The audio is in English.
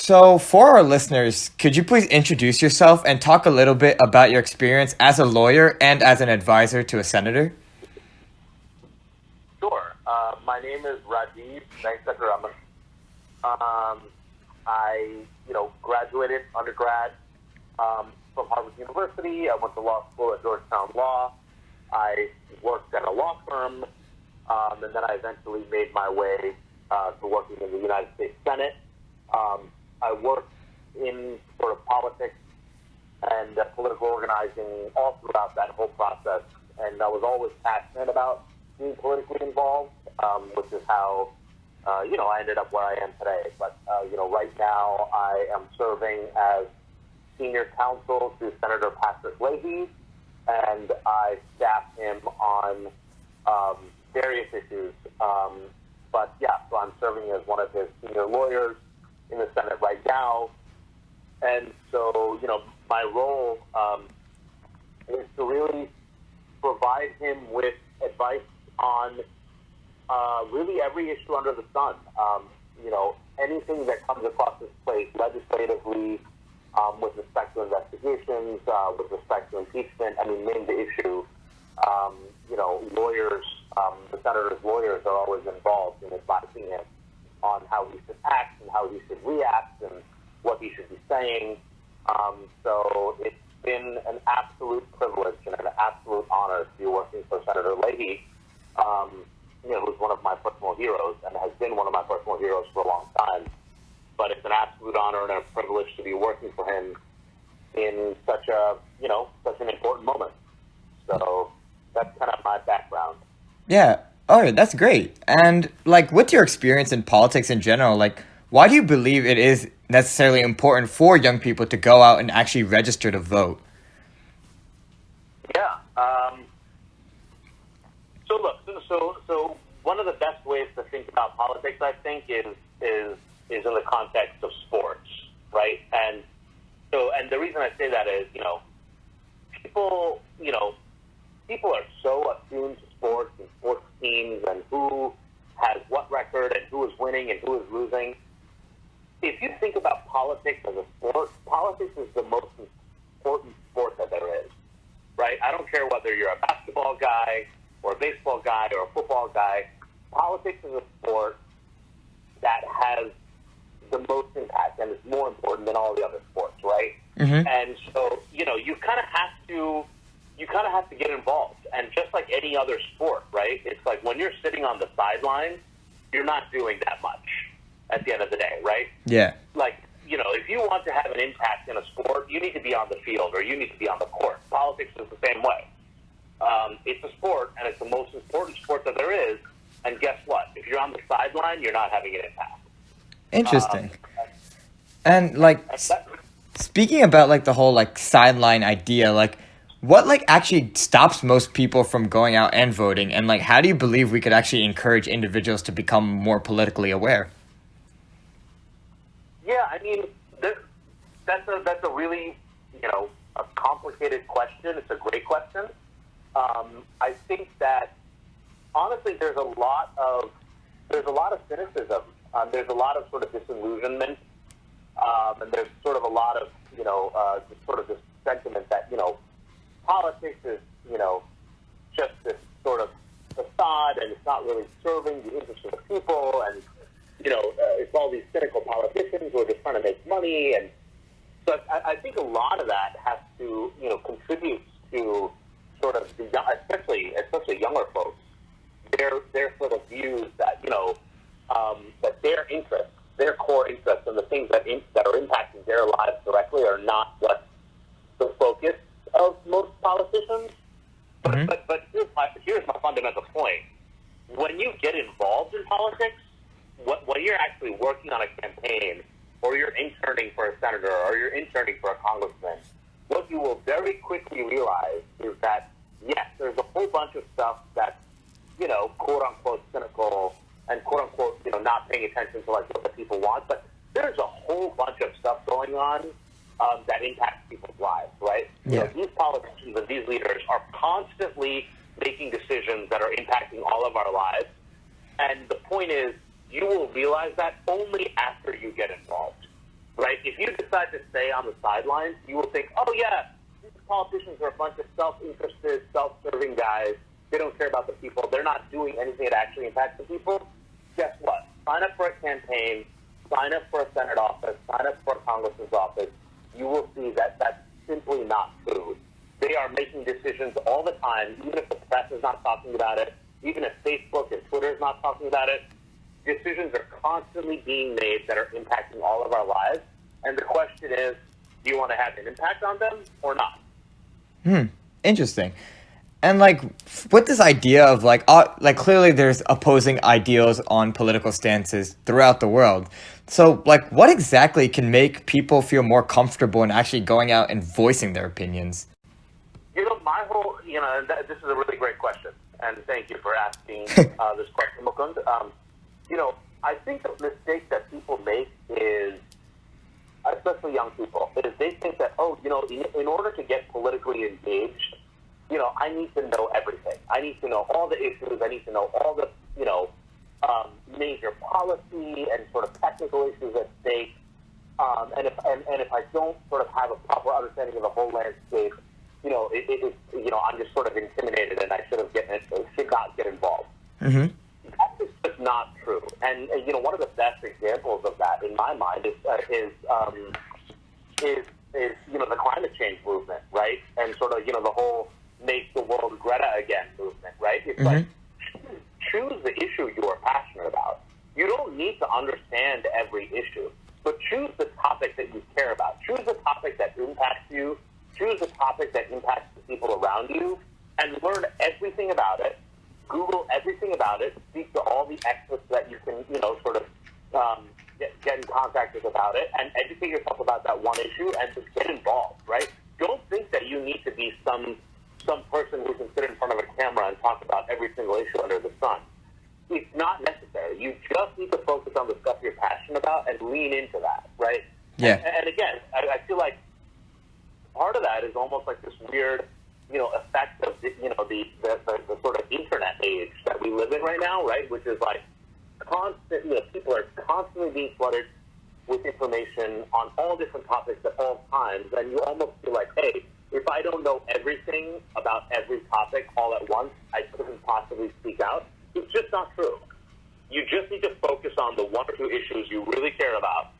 So, for our listeners, could you please introduce yourself and talk a little bit about your experience as a lawyer and as an advisor to a senator? Sure. My name is Rajiv Venkataramanan. I, graduated undergrad from Harvard University. I went to law school at Georgetown Law. I worked at a law firm, and then I eventually made my way to working in the United States Senate. I worked in sort of politics and political organizing all throughout that whole process, and I was always passionate about being politically involved, which is how, I ended up where I am today. But, right now I am serving as Senior Counsel to Senator Leahy, and I staff him on various issues. So I'm serving as one of his senior lawyers in the Senate right now. And so, my role is to really provide him with advice on really every issue under the sun. Anything that comes across his plate legislatively, with respect to investigations, with respect to impeachment, name the issue. Lawyers, the senator's lawyers are always involved in advising him on how he should act and how he should react and what he should be saying. So it's been an absolute privilege and an absolute honor to be working for Senator Leahy, who's one of my personal heroes and has been one of my personal heroes for a long time. But it's an absolute honor and a privilege to be working for him in such an important moment. So that's kind of my background. Yeah. Oh, that's great. And with your experience in politics in general, why do you believe it is necessarily important for young people to go out and actually register to vote? Yeah. So one of the best ways to think about politics, I think, is in the context of sports, right? And the reason I say that is, people are so attuned to sports and sports teams and who has what record and who is winning and who is losing. If you think about politics as a sport, politics is the most important sport that there is, right? I don't care whether you're a basketball guy or a baseball guy or a football guy. Politics is a sport that has the most impact and is more important than all the other sports, right? Mm-hmm. And so, you kind of have to get involved. And just like any other sport, right? It's like when you're sitting on the sidelines, you're not doing that much at the end of the day, right? Yeah. If you want to have an impact in a sport, you need to be on the field or you need to be on the court. Politics is the same way. It's a sport, and it's the most important sport that there is. And guess what? If you're on the sideline, you're not having an impact. Interesting. Speaking about the whole sideline idea, what actually stops most people from going out and voting, and how do you believe we could actually encourage individuals to become more politically aware? Yeah, that's a really a complicated question. It's a great question. I think that honestly, there's a lot of cynicism. There's a lot of sort of disillusionment, and there's sort of a lot of this sentiment that politics is just this sort of facade, and it's not really serving the interests of the people, and it's all these cynical politicians who are just trying to make money, and so I think a lot of that has to contribute to sort of especially younger folks, their sort of views that that their interests, their core interests, and the things that are impacting their lives directly are not what's the focus of most politicians. Mm-hmm. But here's my fundamental point. When you get involved in politics, when you're actually working on a campaign, or you're interning for a senator, or you're interning for a congressman, what you will very quickly realize is that, yes, there's a whole bunch of stuff that's, quote-unquote cynical and quote-unquote, not paying attention to what the people want, but there's a whole bunch of stuff going on that impacts people's lives, right? Yeah. These politicians and these leaders are constantly making decisions that are impacting all of our lives, and the point is, you will realize that only after you get involved, right? decide to stay on the sidelines, you will think, oh yeah, these politicians are a bunch of self-interested, self-serving guys. They don't care about the people. They're not doing anything that actually impacts the people. Guess what? Sign up for a campaign, sign up for a Senate office, sign up for a Congressman's office. You will see that that's simply not true. They are making decisions all the time, even if the press is not talking about it, even if Facebook and Twitter is not talking about it. Decisions are constantly being made that are impacting all of our lives. And the question is, do you want to have an impact on them or not? Interesting. And like with this idea of like clearly there's opposing ideals on political stances throughout the world. So like what exactly can make people feel more comfortable in actually going out and voicing their opinions? My whole, this is a really great question. And thank you for asking this question, Mukund. I think the mistake that people make is, especially young people, is they think that, in order to get politically engaged, I need to know everything. I need to know all the issues. I need to know all the, major policy and sort of technical issues at stake. And if I don't sort of have a proper understanding of the whole landscape, I'm just sort of intimidated and I should not get involved. Mm-hmm. That is just not true. And one of the best examples of that, in my mind, is the climate change movement, right? And sort of the whole "Make the World Greta Again" movement, right? It's like choose the issue you are passionate about. You don't need to understand every issue, but choose the topic that you care about. Choose the topic that impacts you. Choose the topic that impacts the people around you, and learn everything about it. Google everything about it. Speak to all the experts that you can, get in contact with about it, and educate yourself about that one issue, and just get involved. Right? Don't think that you need to be some person who can sit in front of a camera and talk about every single issue under the sun. It's not necessary. You just need to focus on the stuff you're passionate about and lean into that. Right? Yeah. And again, I feel like part of that is almost like this weird, effect of the sort of internet age that we live in right now, right? Which is like constant, people are constantly being flooded with information on all different topics at all times, and you almost feel like, hey, if I don't know everything about every topic all at once, I couldn't possibly speak out. It's just not true. You just need to focus on the one or two issues you really care about